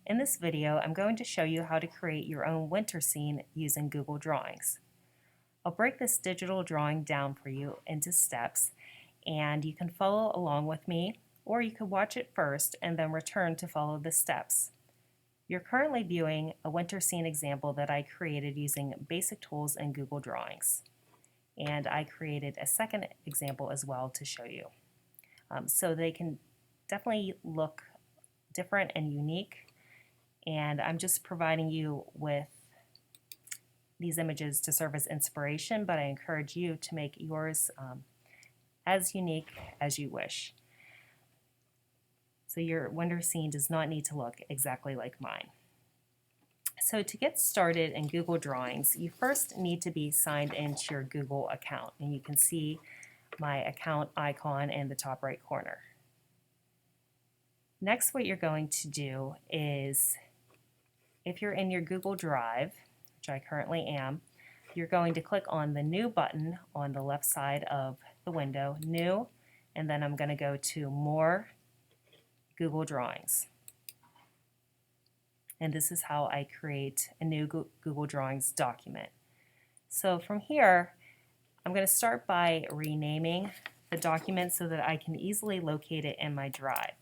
In this video, I'm going to show you how to create your own winter scene using Google Drawings. I'll break this digital drawing down for you into steps, and you can follow along with me, or you could watch it first and then return to follow the steps. You're currently viewing a winter scene example that I created using basic tools in Google Drawings. And I created a second example as well to show you. So they can definitely look different and unique, and I'm just providing you with these images to serve as inspiration, but I encourage you to make yours as unique as you wish. So your winter scene does not need to look exactly like mine. So to get started in Google Drawings, you first need to be signed into your Google account, and you can see my account icon in the top right corner. Next, what you're going to do is, if you're in your Google Drive, which I currently am, you're going to click on the New button on the left side of the window, New, and then I'm going to go to More, Google Drawings. And this is how I create a new Google Drawings document. So from here, I'm going to start by renaming the document so that I can easily locate it in my drive.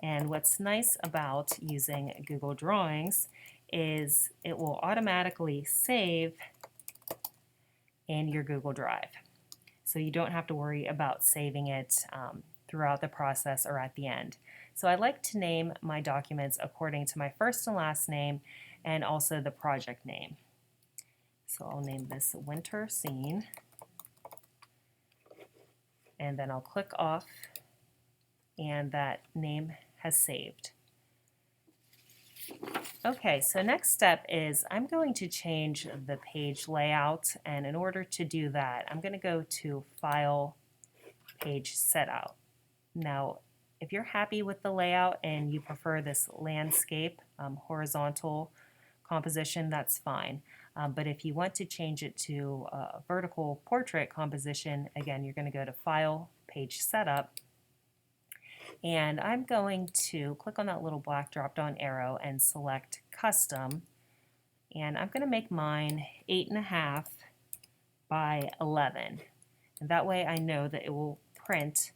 And what's nice about using Google Drawings is it will automatically save in your Google Drive. So you don't have to worry about saving it throughout the process or at the end. So I like to name my documents according to my first and last name and also the project name. So I'll name this Winter Scene, and then I'll click off, and that name has saved. Okay, so next step is I'm going to change the page layout, and in order to do that, I'm going to go to File, Page Setup. Now, if you're happy with the layout and you prefer this landscape, horizontal composition, that's fine. But if you want to change it to a vertical portrait composition, again, you're going to go to File, Page Setup, and I'm going to click on that little black drop-down arrow and select Custom, and I'm going to make mine 8.5 by 11, and that way I know that it will print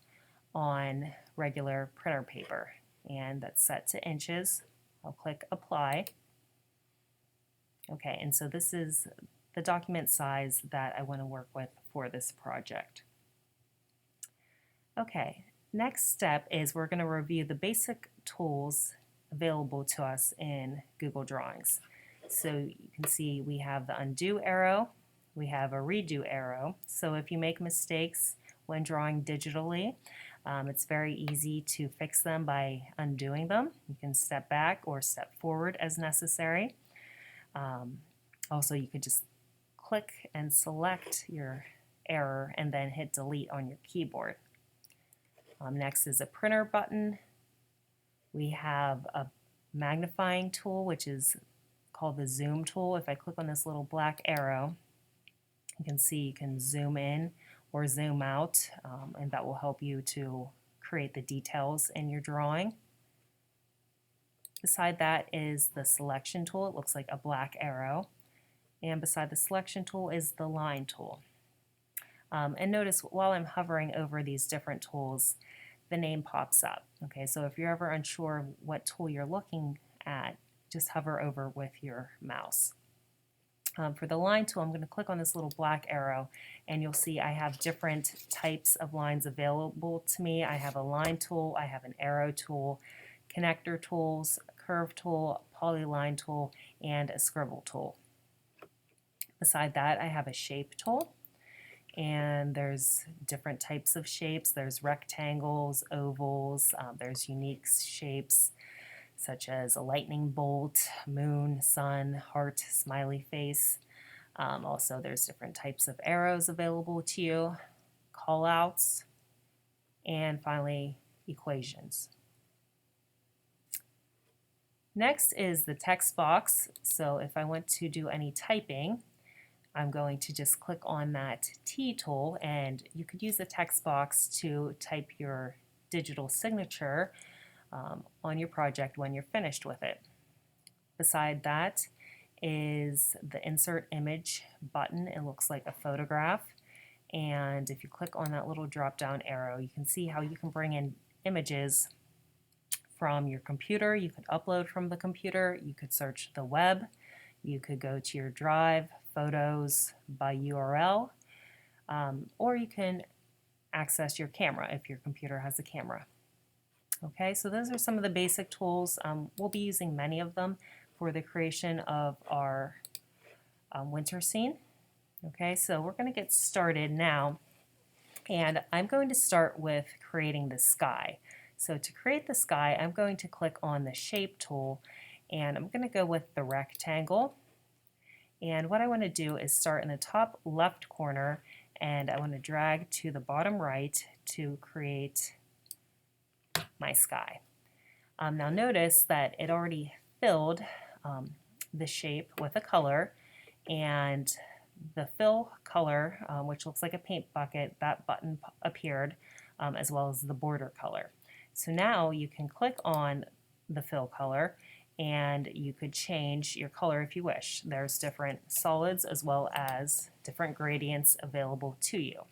on regular printer paper, and that's set to inches. I'll click Apply. Okay, and so this is the document size that I want to work with for this project. Okay, next step is we're going to review the basic tools available to us in Google Drawings. So you can see we have the undo arrow, we have a redo arrow. So if you make mistakes when drawing digitally, it's very easy to fix them by undoing them. You can step back or step forward as necessary. Also, you could just click and select your error and then hit delete on your keyboard. Next is a printer button. We have a magnifying tool, which is called the zoom tool. If I click on this little black arrow, you can see you can zoom in or zoom out, and that will help you to create the details in your drawing. Beside that is the selection tool. It looks like a black arrow. And beside the selection tool is the line tool. And notice while I'm hovering over these different tools, the name pops up. Okay, so if you're ever unsure what tool you're looking at, just hover over with your mouse. For the line tool, I'm going to click on this little black arrow, and you'll see I have different types of lines available to me. I have a line tool, I have an arrow tool, connector tools, curve tool, polyline tool, and a scribble tool. Beside that, I have a shape tool, and there's different types of shapes. There's rectangles, ovals, there's unique shapes such as a lightning bolt, moon, sun, heart, smiley face. Also, there's different types of arrows available to you, callouts, and finally, equations. Next is the text box. So if I want to do any typing, I'm going to just click on that T tool, and you could use the text box to type your digital signature on your project when you're finished with it. Beside that is the insert image button. It looks like a photograph, and if you click on that little drop down arrow, you can see how you can bring in images from your computer. You could upload from the computer, you could search the web, you could go to your drive, photos by URL, or you can access your camera if your computer has a camera. Okay, so those are some of the basic tools. We'll be using many of them for the creation of our winter scene. Okay, so we're going to get started now, and I'm going to start with creating the sky. So to create the sky, I'm going to click on the shape tool, and I'm going to go with the rectangle. And what I want to do is start in the top left corner, and I want to drag to the bottom right to create my sky. Now notice that it already filled the shape with a color, and the fill color, which looks like a paint bucket, that button appeared, as well as the border color. So now you can click on the fill color, and you could change your color if you wish. There's different solids as well as different gradients available to you.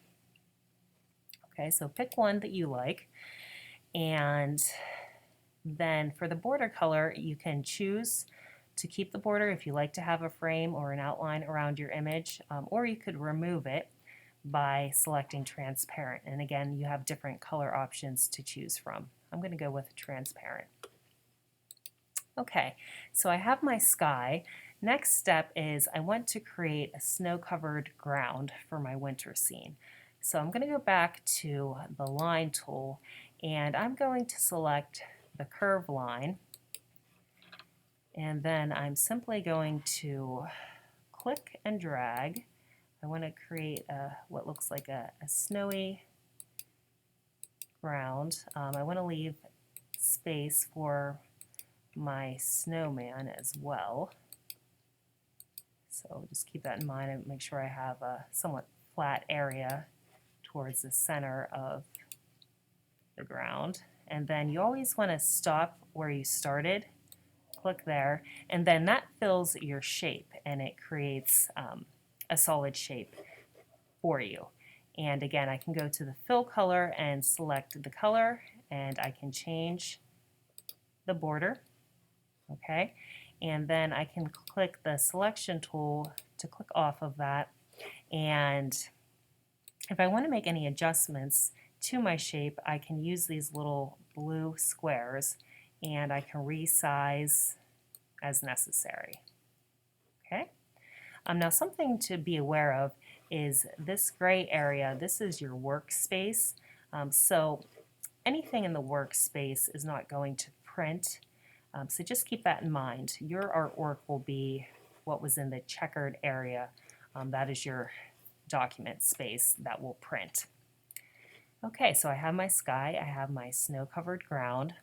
Okay, so pick one that you like, and then for the border color, you can choose to keep the border if you like to have a frame or an outline around your image, or you could remove it by selecting transparent. And again, you have different color options to choose from. I'm going to go with transparent. Okay, so I have my sky. Next step is I want to create a snow-covered ground for my winter scene. So I'm going to go back to the line tool, and I'm going to select the curve line, and then I'm simply going to click and drag. I want to create what looks like a snowy ground. I want to leave space for my snowman as well. So just keep that in mind and make sure I have a somewhat flat area towards the center of the ground. And then you always want to stop where you started, click there, and then that fills your shape and it creates a solid shape for you. And again, I can go to the fill color and select the color, and I can change the border. Okay, and then I can click the selection tool to click off of that, and if I want to make any adjustments to my shape, I can use these little blue squares, and I can resize as necessary. Okay. Now something to be aware of is this gray area. This is your workspace. So anything in the workspace is not going to print. So just keep that in mind. Your artwork will be what was in the checkered area. That is your document space that will print. Okay, so I have my sky, I have my snow-covered ground.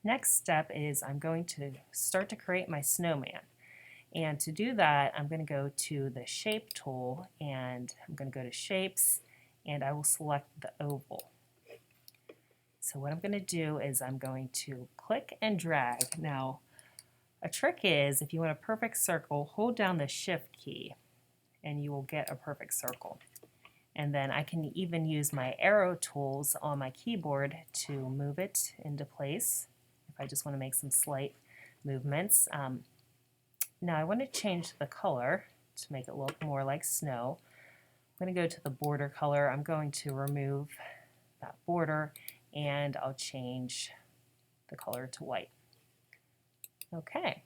Next step is I'm going to start to create my snowman. And to do that, I'm going to go to the shape tool, and I'm going to go to shapes, and I will select the oval. So what I'm going to do is I'm going to click and drag. Now, a trick is if you want a perfect circle, hold down the shift key and you will get a perfect circle. And then I can even use my arrow tools on my keyboard to move it into place if I just want to make some slight movements. Now I want to change the color to make it look more like snow. I'm going to go to the border color. I'm going to remove that border, and I'll change the color to white. Okay,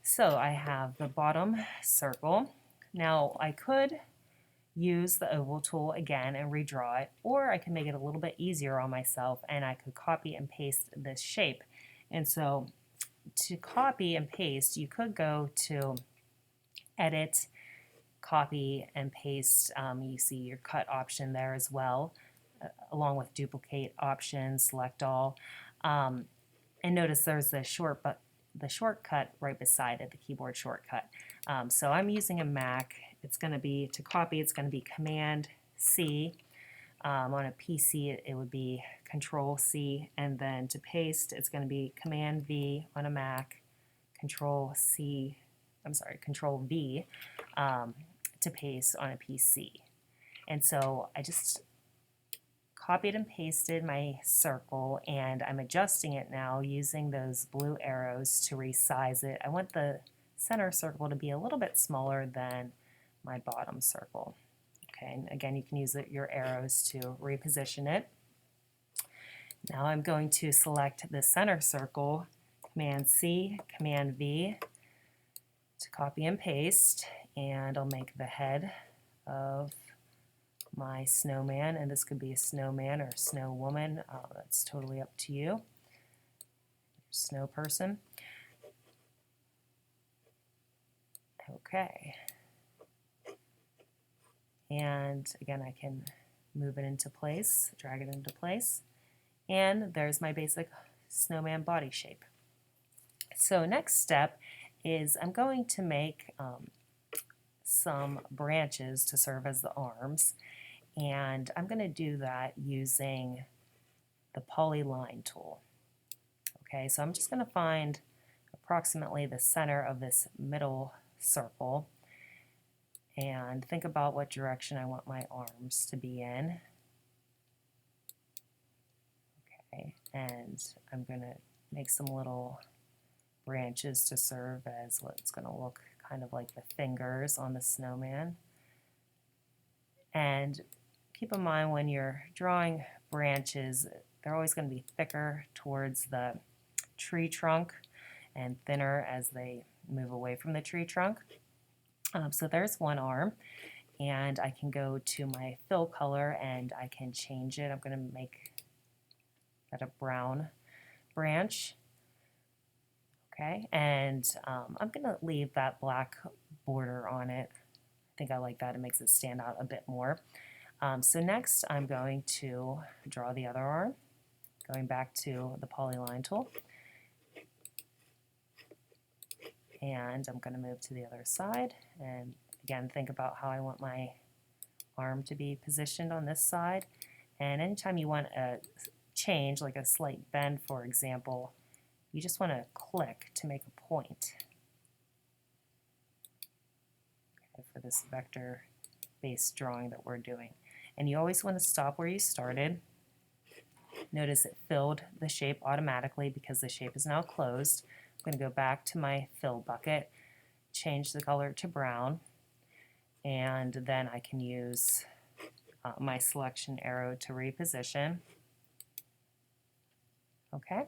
so I have the bottom circle. Now I could use the oval tool again and redraw it, or I can make it a little bit easier on myself and I could copy and paste this shape. And so to copy and paste, you could go to Edit, Copy and Paste. You see your cut option there as well, along with duplicate option, select all. And notice there's the shortcut right beside it, the keyboard shortcut. So I'm using a Mac. It's going to be, to copy, it's going to be Command C. On a PC, it would be Control C, and then to paste, it's going to be Command V on a Mac, Control V to paste on a PC. And so I just copied and pasted my circle, and I'm adjusting it now using those blue arrows to resize it. I want the center circle to be a little bit smaller than my bottom circle. Okay, and again, you can use your arrows to reposition it. Now I'm going to select the center circle, Command C, Command V to copy and paste, and I'll make the head of my snowman, and this could be a snowman or a snow woman. That's totally up to you. Snow person. Okay. And again, I can move it into place, drag it into place, and there's my basic snowman body shape. So next step is I'm going to make some branches to serve as the arms, and I'm going to do that using the polyline tool. Okay, so I'm just going to find approximately the center of this middle circle and think about what direction I want my arms to be in. Okay, and I'm going to make some little branches to serve as what's going to look kind of like the fingers on the snowman. And keep in mind when you're drawing branches, they're always going to be thicker towards the tree trunk and thinner as they move away from the tree trunk. So there's one arm, and I can go to my fill color and I can change it. I'm going to make that a brown branch. Okay, and I'm going to leave that black border on it. I think I like that. It makes it stand out a bit more. So next I'm going to draw the other arm, going back to the polyline tool. And I'm going to move to the other side, and again think about how I want my arm to be positioned on this side. And anytime you want a change, like a slight bend for example, you just want to click to make a point. Okay, for this vector-based drawing that we're doing. And you always want to stop where you started. Notice it filled the shape automatically because the shape is now closed. I'm going to go back to my fill bucket, change the color to brown, and then I can use my selection arrow to reposition. Okay.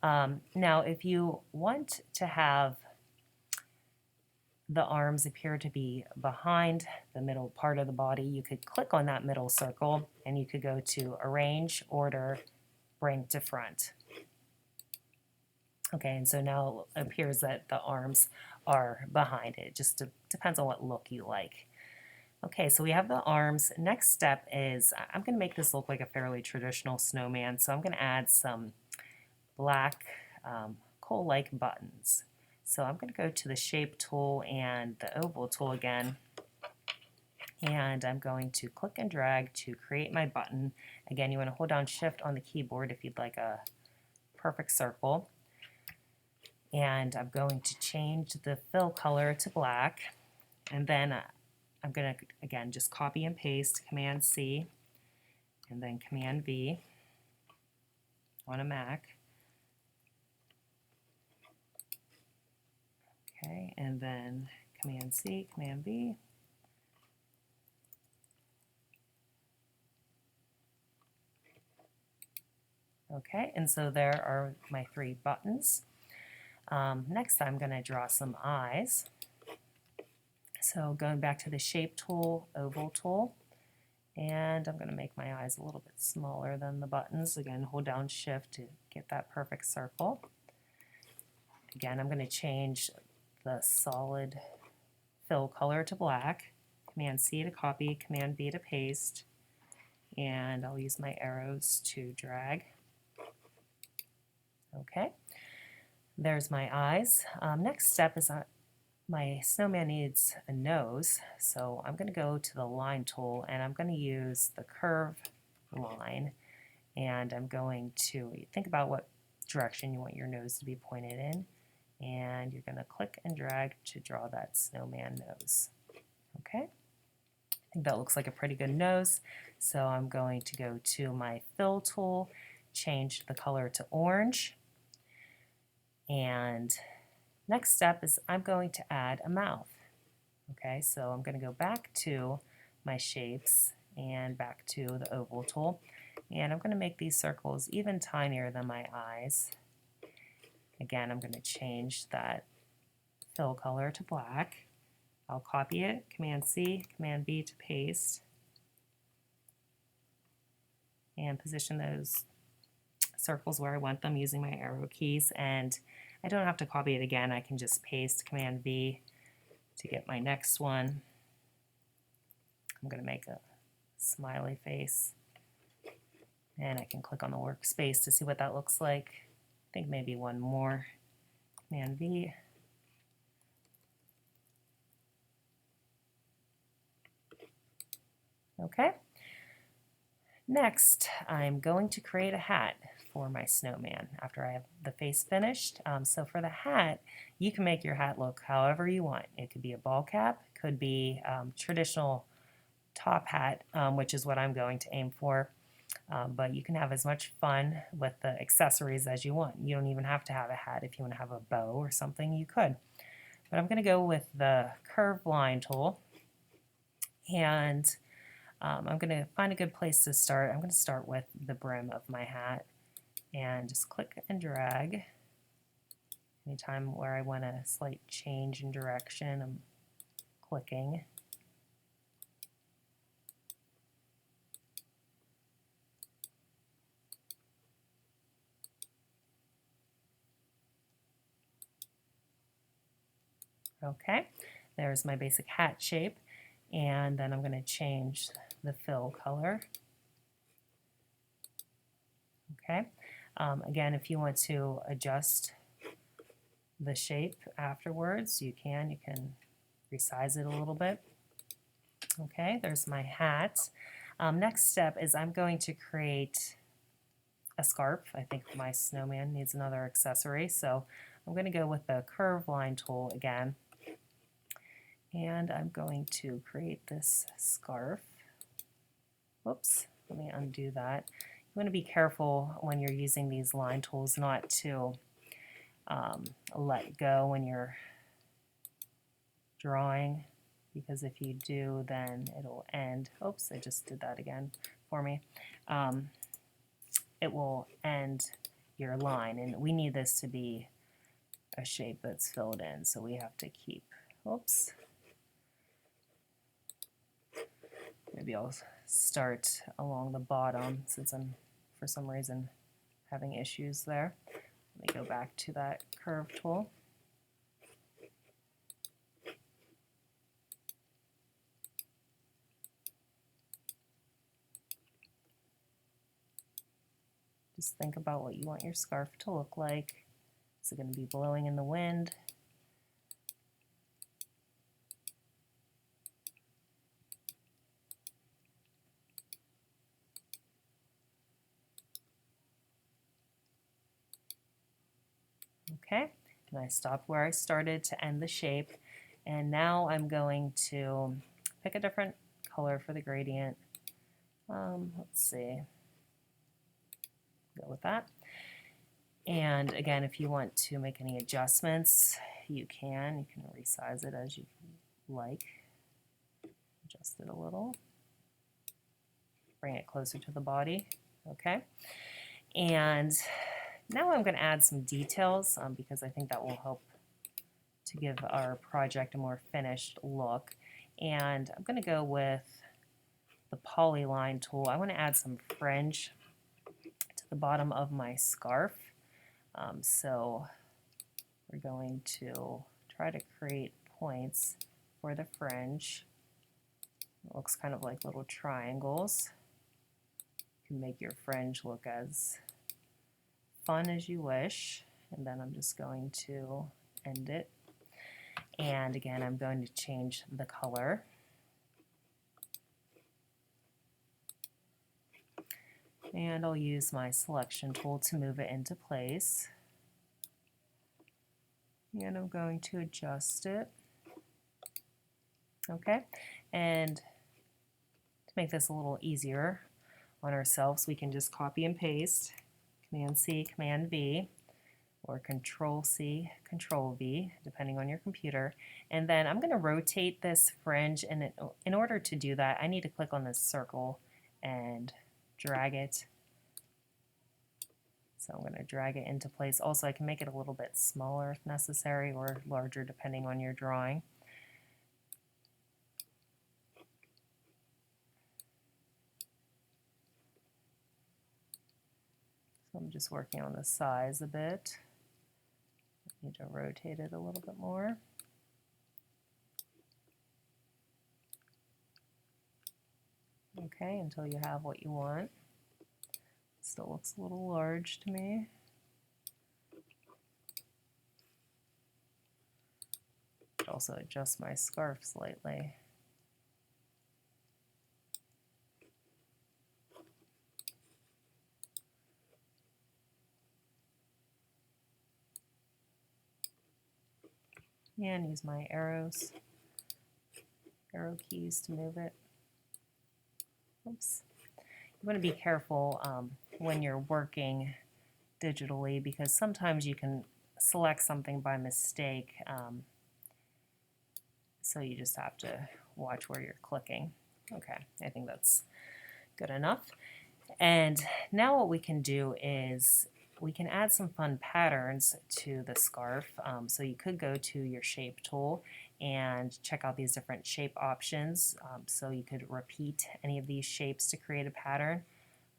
Now if you want to have the arms appear to be behind the middle part of the body, you could click on that middle circle and you could go to Arrange, Order, Bring to Front. Okay, and so now it appears that the arms are behind it. It just depends on what look you like. Okay, so we have the arms. Next step is I'm going to make this look like a fairly traditional snowman, so I'm going to add some black coal-like buttons. So I'm going to go to the Shape tool and the Oval tool again, and I'm going to click and drag to create my button. Again, you want to hold down Shift on the keyboard if you'd like a perfect circle. And I'm going to change the fill color to black, and then I'm going to, again, just copy and paste Command C and then Command V on a Mac. Okay, and then Command C, Command V. Okay, and so there are my 3 buttons. Next I'm going to draw some eyes. So going back to the Shape tool, Oval tool, and I'm going to make my eyes a little bit smaller than the buttons. Again, hold down Shift to get that perfect circle. Again, I'm going to change the solid fill color to black. Command C to copy, Command V to paste, and I'll use my arrows to drag. Okay, there's my eyes. Next step is my snowman needs a nose, so I'm going to go to the Line tool and I'm going to use the Curve line, and I'm going to think about what direction you want your nose to be pointed in, and you're going to click and drag to draw that snowman nose. Okay, I think that looks like a pretty good nose, so I'm going to go to my fill tool, change the color to orange, and next step is I'm going to add a mouth. Okay, so I'm going to go back to my shapes and back to the oval tool, and I'm going to make these circles even tinier than my eyes. Again, I'm going to change that fill color to black. I'll copy it, Command C, Command B to paste, and position those circles where I want them using my arrow keys. And I don't have to copy it again, I can just paste Command V to get my next one. I'm going to make a smiley face, and I can click on the workspace to see what that looks like. I think maybe one more. Command V. Okay. Next, I'm going to create a hat for my snowman after I have the face finished. So for the hat, you can make your hat look however you want. It could be a ball cap, could be traditional top hat, which is what I'm going to aim for. But you can have as much fun with the accessories as you want. You don't even have to have a hat. If you want to have a bow or something, you could. But I'm going to go with the curved line tool, and I'm going to find a good place to start. I'm going to start with the brim of my hat and just click and drag. Anytime where I want a slight change in direction, I'm clicking. Okay, there's my basic hat shape, and then I'm going to change the fill color. Okay, again, if you want to adjust the shape afterwards, you can resize it a little bit. Okay, there's my hat. Next step is I'm going to create a scarf. I think my snowman needs another accessory, so I'm going to go with the curve line tool again, and I'm going to create this scarf. Whoops, let me undo that. You want to be careful when you're using these line tools not to let go when you're drawing, because if you do, then it'll end. Oops, I just did that again for me. It will end your line, and we need this to be a shape that's filled in, so we have to keep, oops, maybe I'll start along the bottom since I'm for some reason having issues there. Let me go back to that curve tool. Just think about what you want your scarf to look like. Is it going to be blowing in the wind? Okay, and I stopped where I started to end the shape, and now I'm going to pick a different color for the gradient. Let's see, go with that. And again, if you want to make any adjustments, you can resize it as you like, adjust it a little, bring it closer to the body. Okay, and now I'm going to add some details because I think that will help to give our project a more finished look. And I'm going to go with the polyline tool. I want to add some fringe to the bottom of my scarf. So we're going to try to create points for the fringe. It looks kind of like little triangles. You can make your fringe look as fun as you wish, and then I'm just going to end it. And again, I'm going to change the color. And I'll use my selection tool to move it into place. And I'm going to adjust it. Okay, and to make this a little easier on ourselves, we can just copy and paste, Command C, Command V, or Control C, Control V, depending on your computer. And then I'm going to rotate this fringe, and in order to do that, I need to click on this circle and drag it. So I'm going to drag it into place. Also, I can make it a little bit smaller if necessary, or larger depending on your drawing. So I'm just working on the size a bit. I need to rotate it a little bit more. Okay, until you have what you want. Still looks a little large to me. Also adjust my scarf slightly. And use my arrow keys to move it. Oops. You want to be careful when you're working digitally, because sometimes you can select something by mistake. So you just have to watch where you're clicking. Okay, I think that's good enough. And now what we can do is we can add some fun patterns to the scarf. So you could go to your shape tool and check out these different shape options. So you could repeat any of these shapes to create a pattern.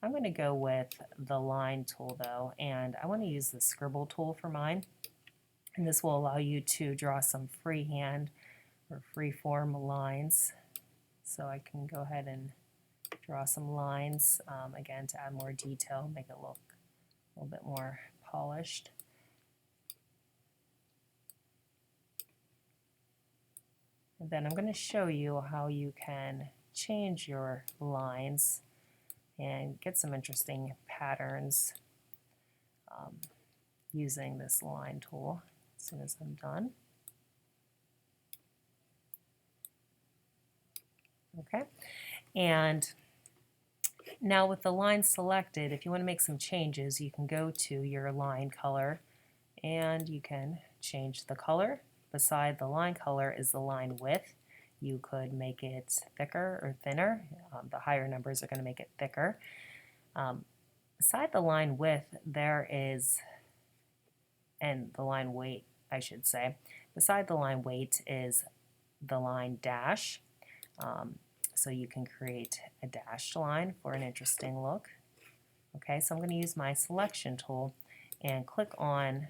I'm going to go with the line tool though, and I want to use the scribble tool for mine. And this will allow you to draw some freehand or freeform lines. So I can go ahead and draw some lines, again, to add more detail, make it look a little bit more polished. And then I'm going to show you how you can change your lines and get some interesting patterns using this line tool as soon as I'm done. Okay, and now with the line selected, if you want to make some changes, you can go to your line color and you can change the color. Beside the line color is the line width. You could make it thicker or thinner. The higher numbers are going to make it thicker. Beside the line width, there is, and the line weight, I should say, beside the line weight is the line dash. So you can create a dashed line for an interesting look. Okay, so I'm going to use my selection tool and click on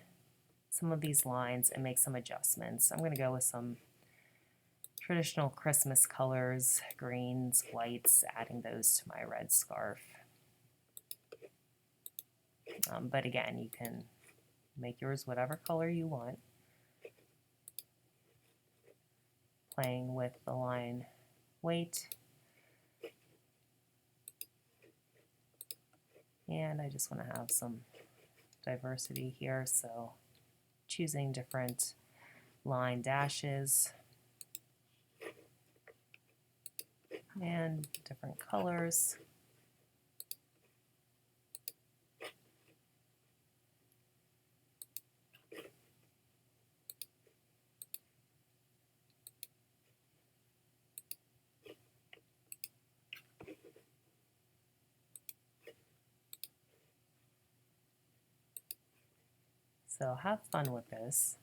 some of these lines and make some adjustments. I'm going to go with some traditional Christmas colors, greens, whites, adding those to my red scarf. But again, you can make yours whatever color you want. Playing with the line weight. And I just want to have some diversity here, so choosing different line dashes and different colors. So have fun with this.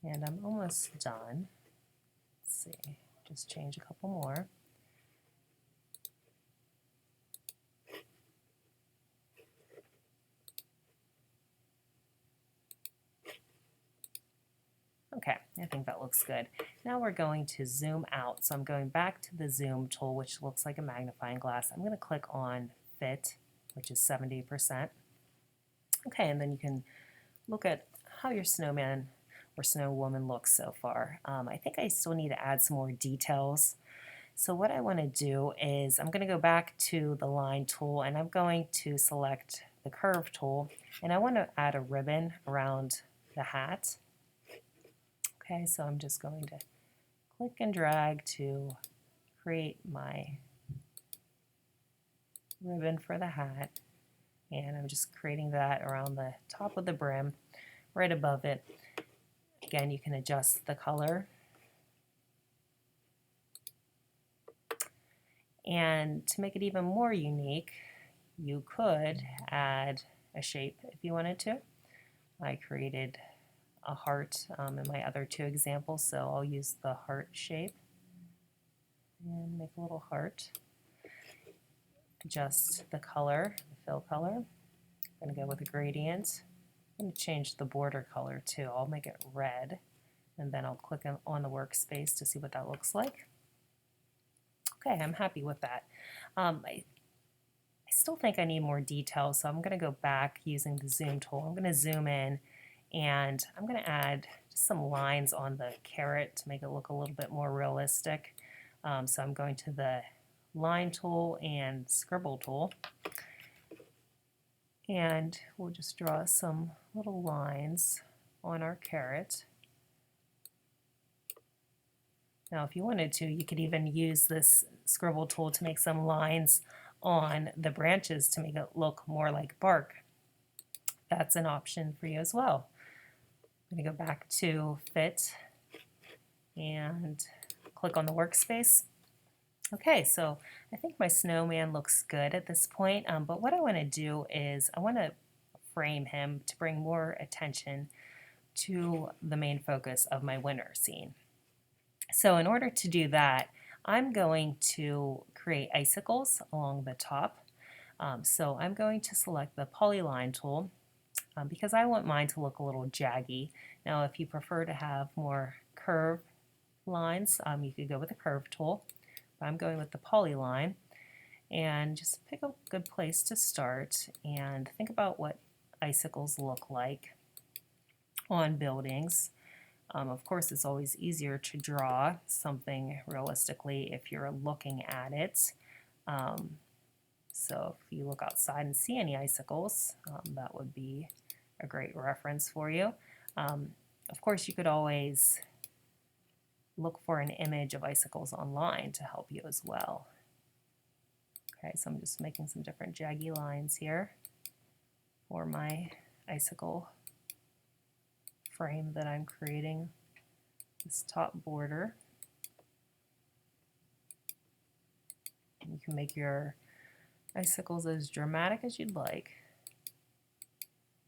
And I'm almost done. Let's see, just change a couple more. Okay, I think that looks good. Now we're going to zoom out. So I'm going back to the zoom tool, which looks like a magnifying glass. I'm going to click on fit, which is 70%. Okay, and then you can look at how your snowman or Snow Woman looks so far. I think I still need to add some more details. So what I want to do is I'm going to go back to the line tool and I'm going to select the curve tool and I want to add a ribbon around the hat. Okay, so I'm just going to click and drag to create my ribbon for the hat, and I'm just creating that around the top of the brim, right above it. Again, you can adjust the color. And to make it even more unique, you could add a shape if you wanted to. I created a heart in my other two examples, so I'll use the heart shape and make a little heart. Adjust the color, the fill color. I'm going to go with a gradient. I'm going to change the border color too. I'll make it red, and then I'll click on the workspace to see what that looks like. Okay, I'm happy with that. I still think I need more detail, so I'm going to go back using the zoom tool. I'm going to zoom in, and I'm going to add just some lines on the carrot to make it look a little bit more realistic. So I'm going to the line tool and scribble tool, and we'll just draw some little lines on our carrot. Now if you wanted to, you could even use this scribble tool to make some lines on the branches to make it look more like bark. That's an option for you as well. I'm going to go back to Fit and click on the workspace. Okay, so I think my snowman looks good at this point, but what I want to do is I want to frame him to bring more attention to the main focus of my winter scene. So in order to do that, I'm going to create icicles along the top. So I'm going to select the polyline tool because I want mine to look a little jaggy. Now if you prefer to have more curve lines, you could go with the curve tool. I'm going with the polyline, and just pick a good place to start and think about what icicles look like on buildings. Of course, it's always easier to draw something realistically if you're looking at it. So if you look outside and see any icicles, that would be a great reference for you. Of course, you could always look for an image of icicles online to help you as well. Okay, so I'm just making some different jaggy lines here for my icicle frame that I'm creating, this top border. And you can make your icicles as dramatic as you'd like.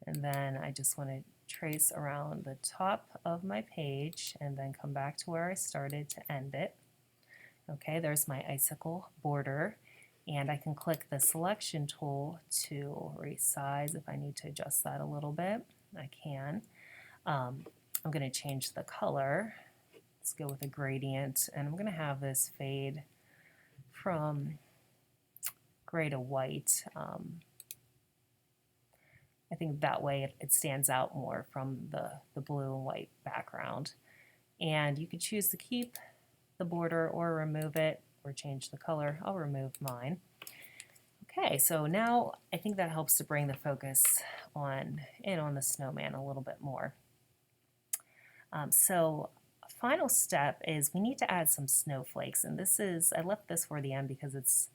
And then I just want to trace around the top of my page and then come back to where I started to end it. Okay, there's my icicle border, and I can click the selection tool to resize if I need to adjust that a little bit. I can. I'm going to change the color. Let's go with a gradient, and I'm going to have this fade from gray to white. I think that way it stands out more from the blue and white background. And you could choose to keep the border or remove it or change the color. I'll remove mine. Okay, so now I think that helps to bring the focus on the snowman a little bit more. So a final step is we need to add some snowflakes, and I left this for the end because it's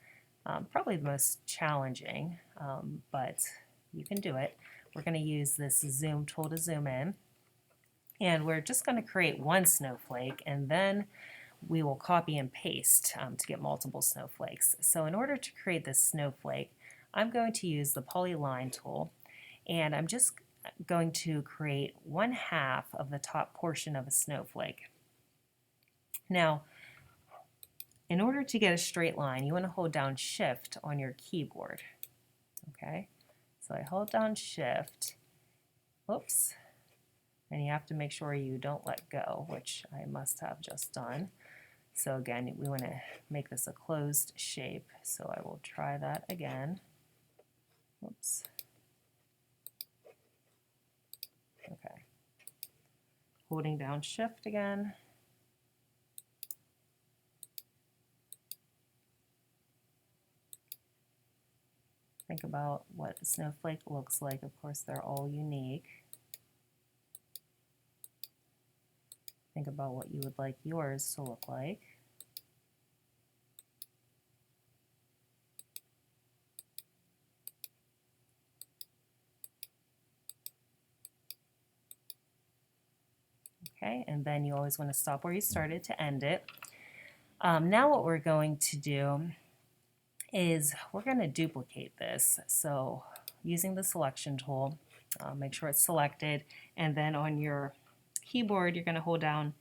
probably the most challenging, but you can do it. We're going to use this zoom tool to zoom in, and we're just going to create one snowflake, and then we will copy and paste to get multiple snowflakes. So in order to create this snowflake, I'm going to use the polyline tool, and I'm just going to create 1/2 of the top portion of a snowflake. Now, in order to get a straight line, you want to hold down Shift on your keyboard. Okay, so I hold down Shift, oops, and you have to make sure you don't let go, which I must have just done. So again, we want to make this a closed shape, so I will try that again. Oops. Okay. holding down Shift again. Think about what a snowflake looks like. Of course, they're all unique. Think about what you would like yours to look like. Okay, and then you always want to stop where you started to end it. Now what we're going to do is we're going to duplicate this. So using the selection tool, make sure it's selected, and then on your keyboard you're going to hold down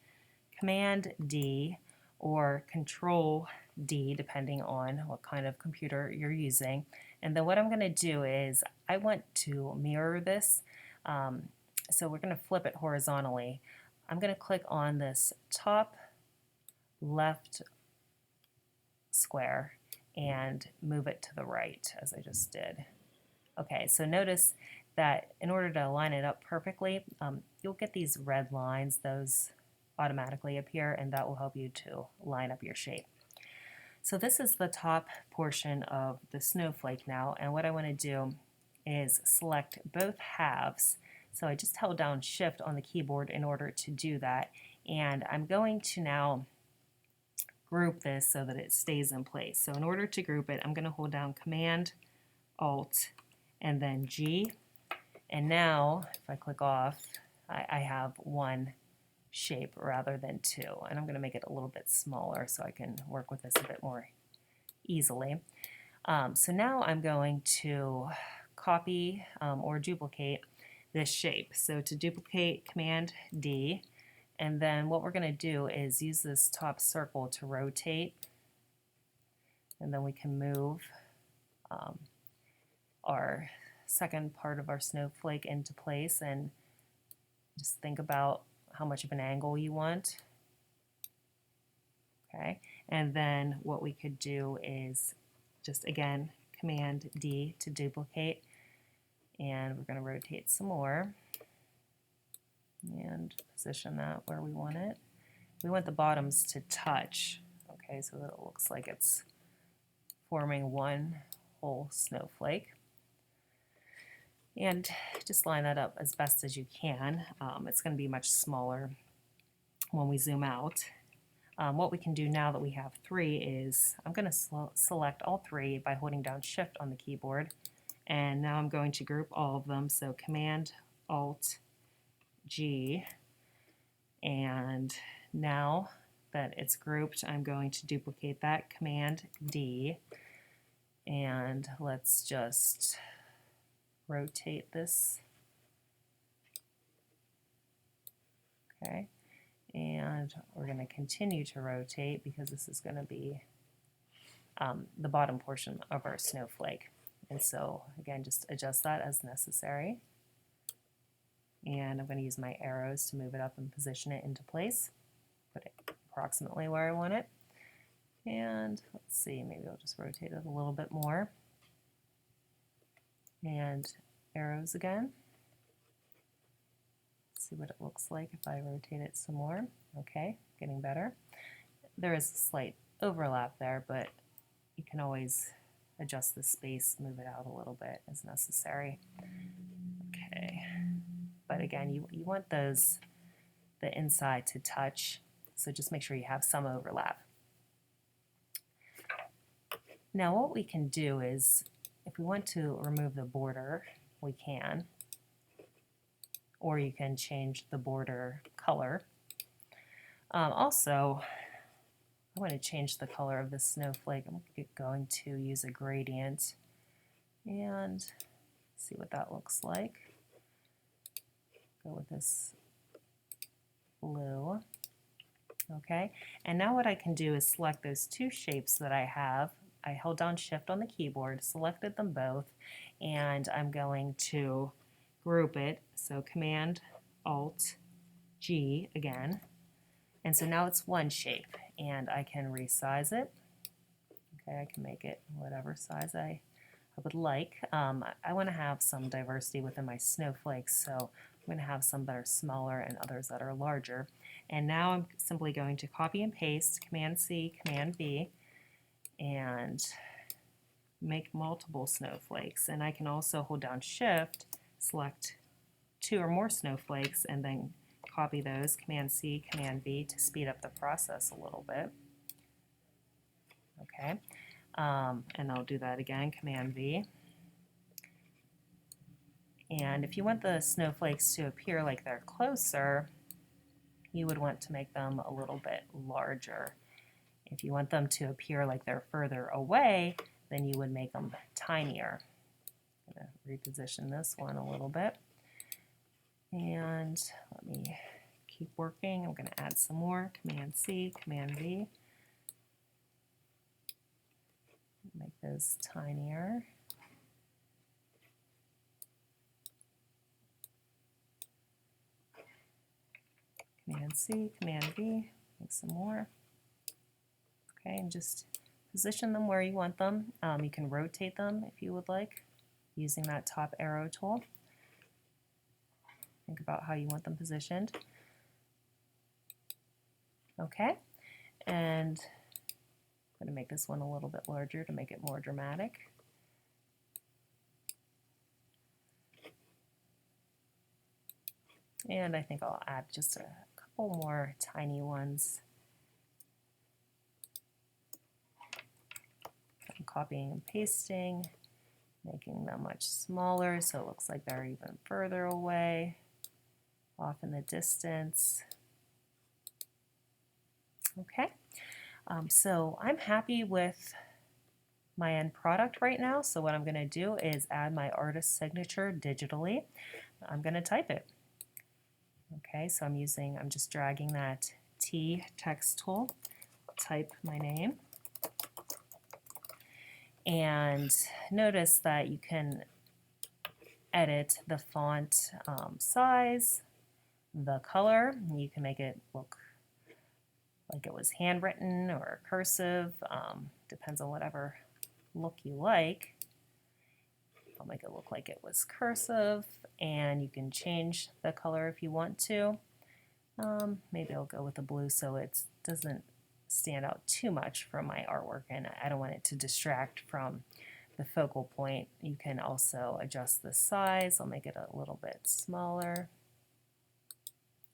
Command D or Control D depending on what kind of computer you're using. And then what I'm going to do is I want to mirror this, so we're going to flip it horizontally. I'm going to click on this top left square and move it to the right as I just did. Okay, so notice that in order to line it up perfectly, you'll get these red lines. Those automatically appear, and that will help you to line up your shape. So this is the top portion of the snowflake now, and what I want to do is select both halves. So I just held down Shift on the keyboard in order to do that, and I'm going to now group this so that it stays in place. So in order to group it, I'm going to hold down Command, Alt, and then G, and now if I click off, I have one shape rather than two, and I'm going to make it a little bit smaller so I can work with this a bit more easily. So now I'm going to copy or duplicate this shape. So to duplicate, Command D, and then what we're going to do is use this top circle to rotate, and then we can move our second part of our snowflake into place, and just think about how much of an angle you want. Okay, and then what we could do is just again Command D to duplicate, and we're going to rotate some more and position that where we want it. We want the bottoms to touch, okay, so that it looks like it's forming one whole snowflake. And just line that up as best as you can. It's going to be much smaller when we zoom out. What we can do now that we have three is I'm going to select all three by holding down Shift on the keyboard, and now I'm going to group all of them. So Command, Alt, G, and now that it's grouped, I'm going to duplicate that, Command D, and let's just rotate this. Okay, and we're going to continue to rotate because this is going to be the bottom portion of our snowflake. And so again, just adjust that as necessary. And I'm going to use my arrows to move it up and position it into place. Put it approximately where I want it. And let's see, maybe I'll just rotate it a little bit more. And arrows again. Let's see what it looks like if I rotate it some more. Okay, getting better. There is a slight overlap there, but you can always adjust the space, move it out a little bit as necessary. Okay, but again, you want the inside to touch, so just make sure you have some overlap. Now what we can do is, if we want to remove the border, we can, or you can change the border color. Also, I want to change the color of the snowflake. I'm going to use a gradient and see what that looks like. Go with this blue. Okay, and now what I can do is select those two shapes that I have. I held down Shift on the keyboard, selected them both, and I'm going to group it. So Command, Alt, G again. And so now it's one shape, and I can resize it. Okay, I can make it whatever size I would like. I want to have some diversity within my snowflakes, so I'm going to have some that are smaller and others that are larger. And now I'm simply going to copy and paste, Command C, Command V, and make multiple snowflakes. And I can also hold down Shift, select 2 or more snowflakes, and then copy those, Command C, Command V, to speed up the process a little bit. Okay, and I'll do that again, Command V. And if you want the snowflakes to appear like they're closer, you would want to make them a little bit larger. If you want them to appear like they're further away, then you would make them tinier. I'm going to reposition this one a little bit. And let me keep working. I'm going to add some more. Command C, Command V. Make those tinier. Command C, Command V, make some more. Okay, and just position them where you want them. You can rotate them if you would like, using that top arrow tool. Think about how you want them positioned. Okay, and I'm going to make this one a little bit larger to make it more dramatic. And I think I'll add just a couple more tiny ones. I'm copying and pasting, making them much smaller so it looks like they're even further away, off in the distance. Okay, so I'm happy with my end product right now. So what I'm going to do is add my artist's signature digitally. I'm going to type it. Okay, so I'm just dragging that T text tool, type my name, and notice that you can edit the font size, the color. You can make it look like it was handwritten or cursive, depends on whatever look you like. I'll make it look like it was cursive, and you can change the color if you want to. Maybe I'll go with the blue so it doesn't stand out too much from my artwork, and I don't want it to distract from the focal point. You can also adjust the size. I'll make it a little bit smaller.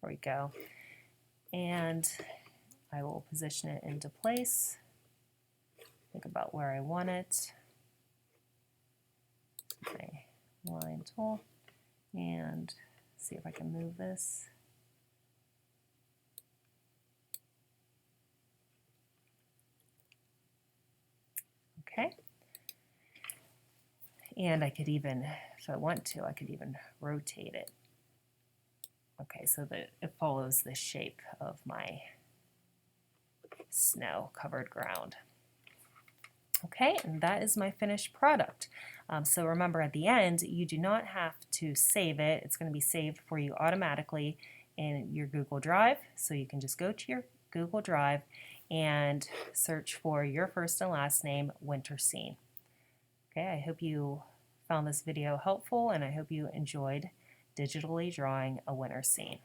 There we go. And I will position it into place. Think about where I want it. My line tool, and see if I can move this. Okay. And I could even, if I want to, I could even rotate it. Okay, so that it follows the shape of my snow-covered ground. Okay, and that is my finished product. So remember, at the end, you do not have to save it. It's going to be saved for you automatically in your Google Drive. So you can just go to your Google Drive and search for your first and last name, Winter Scene. Okay, I hope you found this video helpful, and I hope you enjoyed digitally drawing a winter scene.